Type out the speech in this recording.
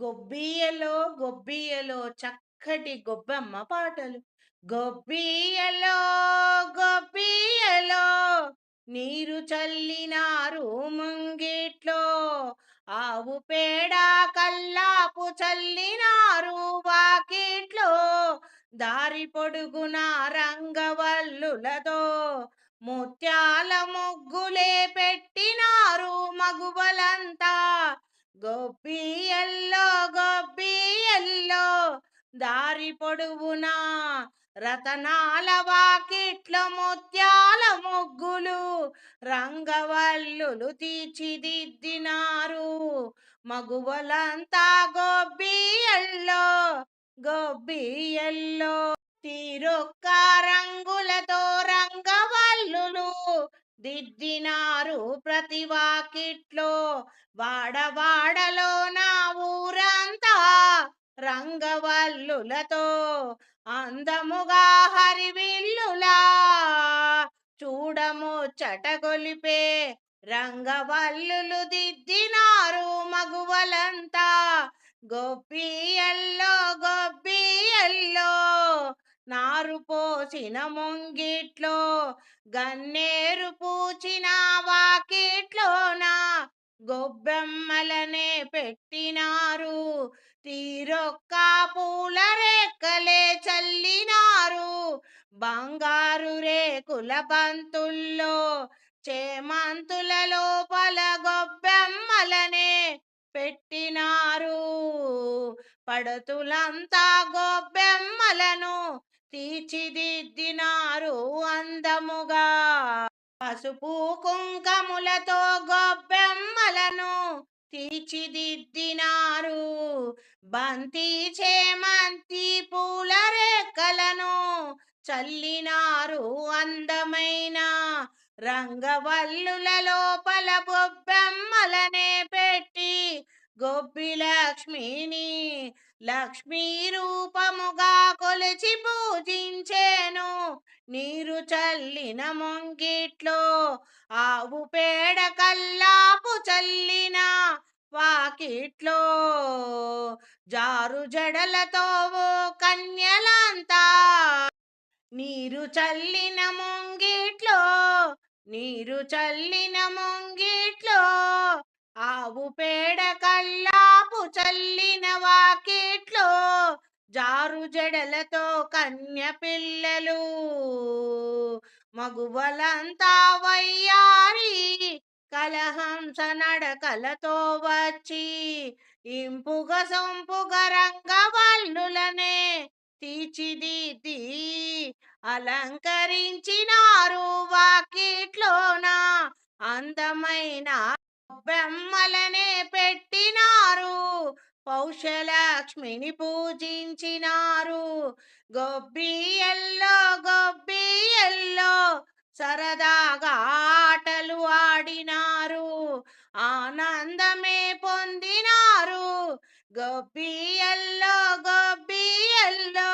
గొబ్బియ్యలో గొబ్బియ్యలో చక్కటి గొబ్బెమ్మ పాటలు. గొబ్బియ్యలో గొబ్బియ్యలో నీరు చల్లినారు ముంగిట్లో. ఆవు పేడ కల్లాపు చల్లినారు వాకిట్లో. దారి పొడుగున రంగవల్లులతో ముత్యాల ముగ్గులే పెట్టినారు మగువలంతా. గొబ్బియ్యల్లో గొబ్బియ్యల్లో దారి పొడవునా రతనాల వాకిట్ల ముత్యాల ముగ్గులు రంగవల్లులు తీర్చిదిద్దినారు మగువలంతా. గొబ్బియ్యల్లో గొబ్బియ్యల్లో తీరొక్క రంగులతో రంగవల్లులు దిద్దినారు ప్రతి వాకిట్లో. వాడవాడలో నా ఊరంతా రంగవల్లులతో అందముగా హరివిల్లులా చూడముచ్చట గొలిపే రంగవల్లులు దిద్దినారు మగువలంతా. గొబ్బియ్యల్లో గొబ్బియ్యల్లో నారు పోసిన ముంగిట్లో గన్నేరు పూచిన వాకిట్లోన గొబ్బెమ్మలనే పెట్టినారు. తీరొక్క పూల రెక్కలే చల్లినారు బంగారు రేకుల బంతుల్లో. చేమంతుల లోపల గొబ్బెమ్మలనే పెట్టినారు. పడతులంతా గొబ్బెమ్మలను తీర్చిదిద్దినారు అందముగా. పసుపు కుంకములతో గొబ్బెమ్మలను తీర్చిదిద్దినారు. బంతి చేమంతి పూల రెక్కలను చల్లినారు అందమైన రంగవల్లుల లోపల గొబ్బెమ్మలనే పెట్టి గొబ్బి లక్ష్మిని లక్ష్మీ రూపముగా కొలిచి పూజించేను. నీరు చల్లిన ముంగిట్లో ఆవు పేడ కల్లాపు చల్లిన వాకిట్లో జారు జడలతో ఓ కన్యలంతా నీరు చల్లిన ముంగిట్లో నీరు చల్లిన ముంగిట్లో ఆవు పేడ కల్లాపు చల్లిన వాకిట్లో జారు జడలతో కన్య పిల్లలు మగువలంతా వయ్యారి కలహంస నడకలతో వచ్చి ఇంపుగ సొంపుగ రంగవల్లులనే తీర్చిదిద్ది అలంకరించినారు వాకిట్లోన అందమైన బొమ్మలనే పెట్టినారు. పౌషలక్ష్మిని పూజించినారు. గొబ్బియ్యల్లో గొబ్బియ్యల్లో సరదాగా ఆటలు ఆడినారు. ఆనందమే పొందినారు. గొబ్బియ్యల్లో గొబ్బియ్యల్లో